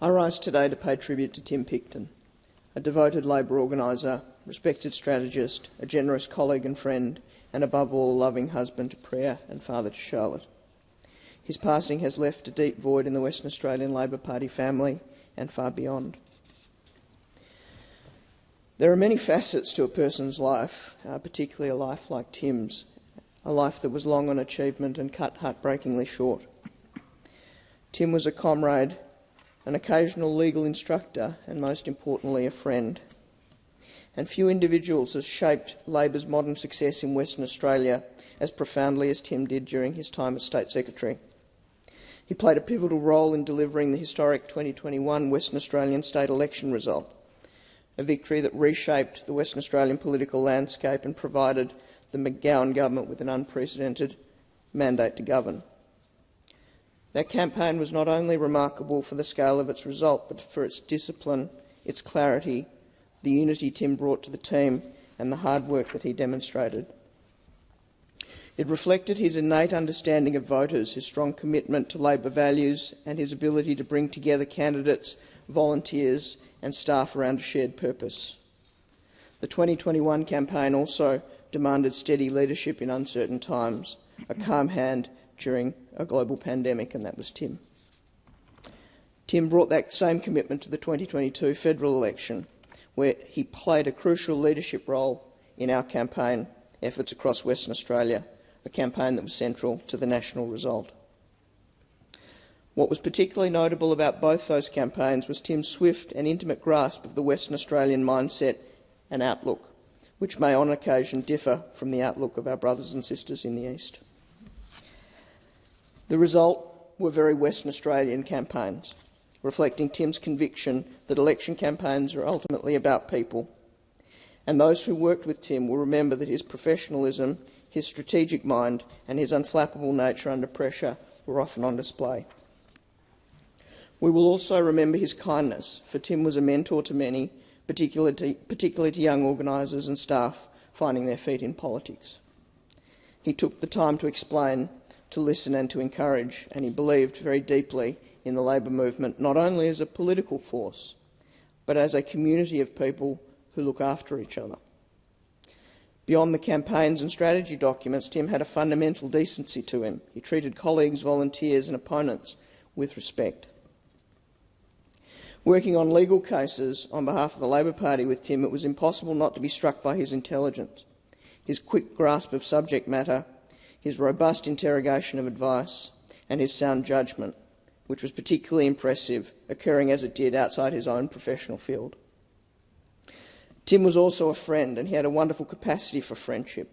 I rise today to pay tribute to Tim Picton, a devoted Labor organiser, respected strategist, a generous colleague and friend, and above all a loving husband to Priya and father to Charlotte. His passing has left a deep void in the Western Australian Labor Party family and far beyond. There are many facets to a person's life, particularly a life like Tim's, a life that was long on achievement and cut heartbreakingly short. Tim was a comrade, an occasional legal instructor, and most importantly a friend. And few individuals have shaped Labor's modern success in Western Australia as profoundly as Tim did during his time as State Secretary. He played a pivotal role in delivering the historic 2021 Western Australian state election result, a victory that reshaped the Western Australian political landscape and provided the McGowan government with an unprecedented mandate to govern. That campaign was not only remarkable for the scale of its result, but for its discipline, its clarity, the unity Tim brought to the team, and the hard work that he demonstrated. It reflected his innate understanding of voters, his strong commitment to Labor values, and his ability to bring together candidates, volunteers, and staff around a shared purpose. The 2021 campaign also demanded steady leadership in uncertain times, a calm hand during a global pandemic, and that was Tim. Tim brought that same commitment to the 2022 federal election, where he played a crucial leadership role in our campaign efforts across Western Australia, a campaign that was central to the national result. What was particularly notable about both those campaigns was Tim's swift and intimate grasp of the Western Australian mindset and outlook, which may on occasion differ from the outlook of our brothers and sisters in the East. The result were very Western Australian campaigns, reflecting Tim's conviction that election campaigns are ultimately about people. And those who worked with Tim will remember that his professionalism, his strategic mind, and his unflappable nature under pressure were often on display. We will also remember his kindness, for Tim was a mentor to many, particularly to young organisers and staff finding their feet in politics. He took the time to explain, to listen and to encourage, and he believed very deeply in the Labor movement, not only as a political force, but as a community of people who look after each other. Beyond the campaigns and strategy documents, Tim had a fundamental decency to him. He treated colleagues, volunteers and opponents with respect. Working on legal cases on behalf of the Labor Party with Tim, it was impossible not to be struck by his intelligence, his quick grasp of subject matter, his robust interrogation of advice, and his sound judgment, which was particularly impressive, occurring as it did outside his own professional field. Tim was also a friend, and he had a wonderful capacity for friendship.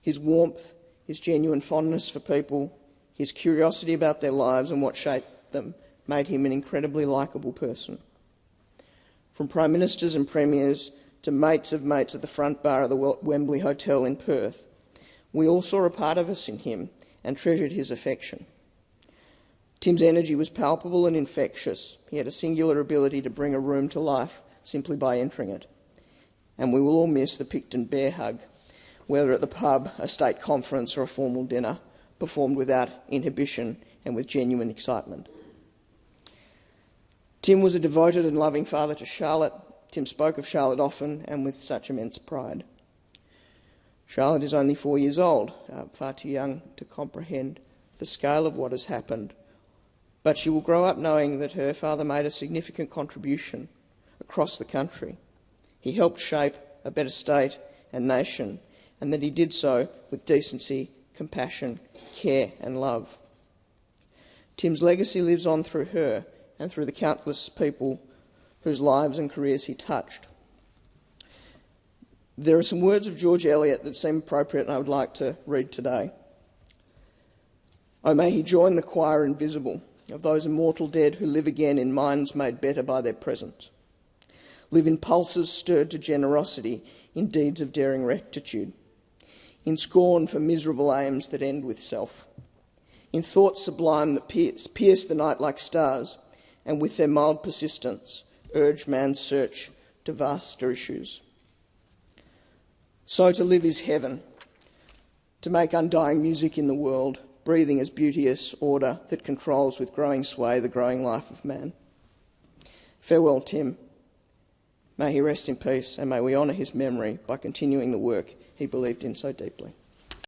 His warmth, his genuine fondness for people, his curiosity about their lives and what shaped them made him an incredibly likeable person. From Prime Ministers and Premiers to mates of mates at the front bar of the Wembley Hotel in Perth, we all saw a part of us in him and treasured his affection. Tim's energy was palpable and infectious. He had a singular ability to bring a room to life simply by entering it. And we will all miss the Picton bear hug, whether at the pub, a state conference or a formal dinner, performed without inhibition and with genuine excitement. Tim was a devoted and loving father to Charlotte. Tim spoke of Charlotte often and with such immense pride. Charlotte is only 4 years old, far too young to comprehend the scale of what has happened, but she will grow up knowing that her father made a significant contribution across the country. He helped shape a better state and nation, and that he did so with decency, compassion, care and love. Tim's legacy lives on through her and through the countless people whose lives and careers he touched. There are some words of George Eliot that seem appropriate and I would like to read today. Oh, may he join the choir invisible of those immortal dead who live again in minds made better by their presence. Live in pulses stirred to generosity, in deeds of daring rectitude, in scorn for miserable aims that end with self, in thoughts sublime that pierce the night like stars, and with their mild persistence urge man's search to vaster issues. So to live is heaven, to make undying music in the world, breathing as beauteous order that controls with growing sway the growing life of man. Farewell, Tim. May he rest in peace, and may we honour his memory by continuing the work he believed in so deeply.